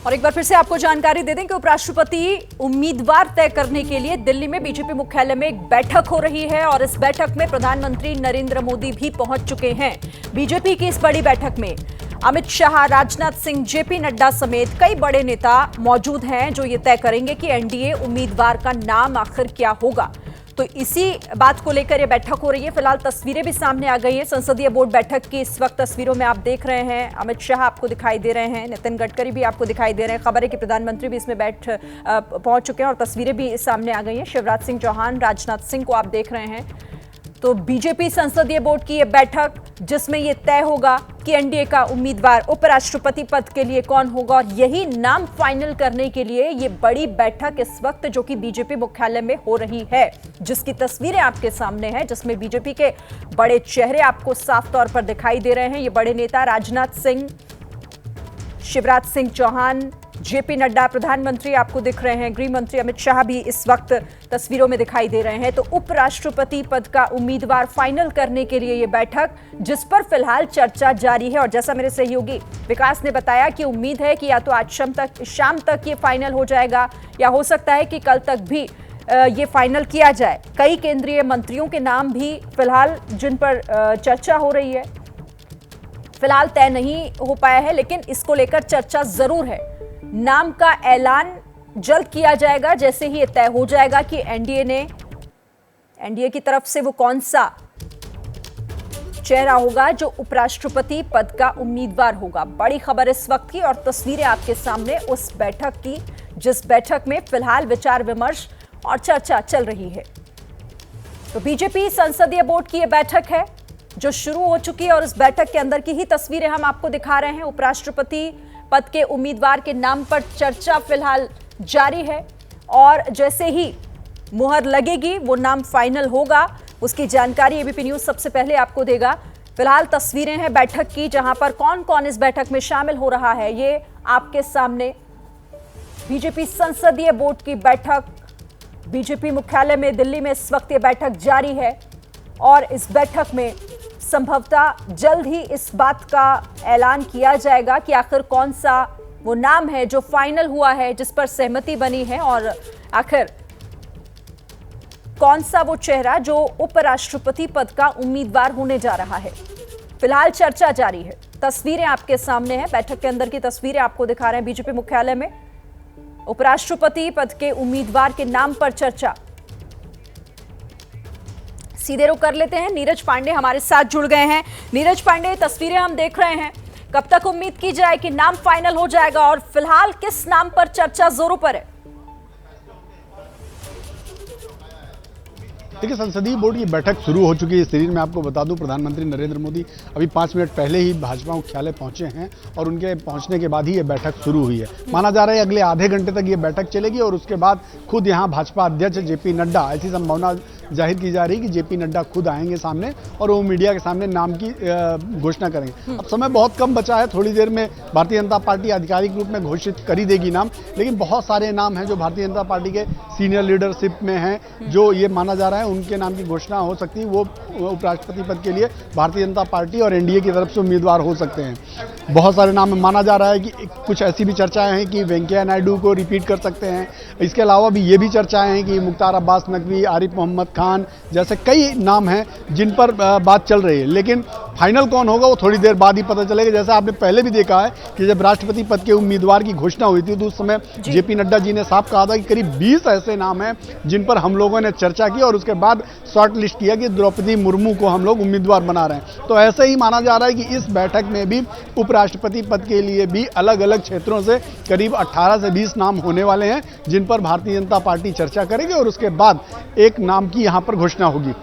और एक बार फिर से आपको जानकारी दे दें कि उपराष्ट्रपति उम्मीदवार तय करने के लिए दिल्ली में बीजेपी मुख्यालय में एक बैठक हो रही है और इस बैठक में प्रधानमंत्री नरेंद्र मोदी भी पहुंच चुके हैं। बीजेपी की इस बड़ी बैठक में अमित शाह, राजनाथ सिंह, जेपी नड्डा समेत कई बड़े नेता मौजूद हैं जो ये तय करेंगे कि एनडीए उम्मीदवार का नाम आखिर क्या होगा। तो इसी बात को लेकर ये बैठक हो रही है। फिलहाल तस्वीरें भी सामने आ गई हैं। संसदीय बोर्ड बैठक की इस वक्त तस्वीरों में आप देख रहे हैं। अमित शाह आपको दिखाई दे रहे हैं, नितिन गडकरी भी आपको दिखाई दे रहे हैं। खबर है कि प्रधानमंत्री भी इसमें पहुंच चुके हैं और तस्वीरें भी सामने आ गई हैं। शिवराज सिंह चौहान, राजनाथ सिंह को आप देख रहे हैं। तो बीजेपी संसदीय बोर्ड की यह बैठक जिसमें यह तय होगा कि एनडीए का उम्मीदवार उपराष्ट्रपति पद के लिए कौन होगा और यही नाम फाइनल करने के लिए यह बड़ी बैठक इस वक्त जो कि बीजेपी मुख्यालय में हो रही है, जिसकी तस्वीरें आपके सामने हैं, जिसमें बीजेपी के बड़े चेहरे आपको साफ तौर पर दिखाई दे रहे हैं। ये बड़े नेता राजनाथ सिंह, शिवराज सिंह चौहान, जेपी नड्डा, प्रधानमंत्री आपको दिख रहे हैं, गृह मंत्री अमित शाह भी इस वक्त तस्वीरों में दिखाई दे रहे हैं। तो उपराष्ट्रपति पद का उम्मीदवार फाइनल करने के लिए ये बैठक जिस पर फिलहाल चर्चा जारी है और जैसा मेरे सहयोगी विकास ने बताया कि उम्मीद है कि या तो आज शाम तक ये फाइनल हो जाएगा या हो सकता है कि कल तक भी ये फाइनल किया जाए। कई केंद्रीय मंत्रियों के नाम भी फिलहाल जिन पर चर्चा हो रही है फिलहाल तय नहीं हो पाया है, लेकिन इसको लेकर चर्चा जरूर है। नाम का ऐलान जल्द किया जाएगा जैसे ही ये तय हो जाएगा कि एनडीए की तरफ से वो कौन सा चेहरा होगा जो उपराष्ट्रपति पद का उम्मीदवार होगा। बड़ी खबर इस वक्त की और तस्वीरें आपके सामने उस बैठक की जिस बैठक में फिलहाल विचार विमर्श और चर्चा चल रही है। तो बीजेपी संसदीय बोर्ड की यह बैठक है जो शुरू हो चुकी है और इस बैठक के अंदर की ही तस्वीरें हम आपको दिखा रहे हैं। उपराष्ट्रपति पद के उम्मीदवार के नाम पर चर्चा फिलहाल जारी है और जैसे ही मुहर लगेगी वो नाम फाइनल होगा, उसकी जानकारी एबीपी न्यूज सबसे पहले आपको देगा। फिलहाल तस्वीरें हैं बैठक की जहां पर कौन कौन इस बैठक में शामिल हो रहा है ये आपके सामने। बीजेपी संसदीय बोर्ड की बैठक बीजेपी मुख्यालय में दिल्ली में इस वक्त ये बैठक जारी है और इस बैठक में संभवतः जल्द ही इस बात का ऐलान किया जाएगा कि आखिर कौन सा वो नाम है जो फाइनल हुआ है, जिस पर सहमति बनी है और आखिर कौन सा वो चेहरा जो उपराष्ट्रपति पद का उम्मीदवार होने जा रहा है। फिलहाल चर्चा जारी है। तस्वीरें आपके सामने हैं, बैठक के अंदर की तस्वीरें आपको दिखा रहे हैं। बीजेपी मुख्यालय में उपराष्ट्रपति पद के उम्मीदवार के नाम पर चर्चा। सीधे रुख कर लेते हैं, नीरज पांडे हमारे साथ जुड़ गए हैं। नीरज पांडे, तस्वीरें हम देख रहे हैं, कब तक उम्मीद की जाए कि नाम फाइनल हो जाएगा और फिलहाल किस नाम पर चर्चा जोरों पर है? देखिए, संसदीय बोर्ड की बैठक शुरू हो चुकी है। इस सीरीज में आपको बता दूं, प्रधानमंत्री नरेंद्र मोदी अभी 5 मिनट पहले ही भाजपा मुख्यालय पहुंचे हैं और उनके पहुंचने के बाद ही ये बैठक शुरू हुई है। माना जा रहा है अगले आधे घंटे तक ये बैठक चलेगी और उसके बाद खुद यहां भाजपा अध्यक्ष जेपी नड्डा, ऐसी संभावना जाहिर की जा रही है कि जेपी नड्डा खुद आएंगे सामने और वो मीडिया के सामने नाम की घोषणा करेंगे। अब समय बहुत कम बचा है, थोड़ी देर में भारतीय जनता पार्टी आधिकारिक रूप में घोषित कर ही देगी नाम, लेकिन बहुत सारे नाम हैं जो भारतीय जनता पार्टी के सीनियर लीडरशिप में हैं, जो ये माना जा रहा है उनके नाम की घोषणा हो सकती है। वो उपराष्ट्रपति पद के लिए भारतीय जनता पार्टी और एनडीए की तरफ से उम्मीदवार हो सकते हैं। बहुत सारे नाम माना जा रहा है कि कुछ ऐसी भी चर्चाएं हैं कि वेंकैया नायडू को रिपीट कर सकते हैं। इसके अलावा भी ये भी चर्चाएं हैं कि मुख्तार अब्बास नकवी, आरिफ मोहम्मद खान जैसे कई नाम हैं जिन पर बात चल रही है, लेकिन फाइनल कौन होगा वो थोड़ी देर बाद ही पता चलेगा। जैसा आपने पहले भी देखा है कि जब राष्ट्रपति पद के उम्मीदवार की घोषणा हुई थी तो उस समय जेपी नड्डा जी ने साफ कहा था कि करीब 20 ऐसे नाम हैं जिन पर हम लोगों ने चर्चा की और उसके बाद शॉर्ट लिस्ट किया कि द्रौपदी मुर्मू को हम लोग उम्मीदवार बना रहे हैं। तो ऐसे ही माना जा रहा है कि इस बैठक में भी उपराष्ट्रपति पद के लिए भी अलग अलग क्षेत्रों से करीब 18 से 20 नाम होने वाले हैं जिन पर भारतीय जनता पार्टी चर्चा करेगी और उसके बाद एक नाम की यहाँ पर घोषणा होगी।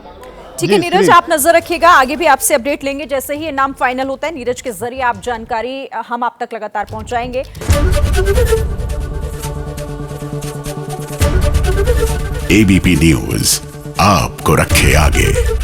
ठीक है नीरज, आप नजर रखिएगा, आगे भी आपसे अपडेट लेंगे जैसे ही ये नाम फाइनल होता है। नीरज के जरिए आप जानकारी हम आप तक लगातार पहुंचाएंगे। एबीपी न्यूज आपको रखे आगे।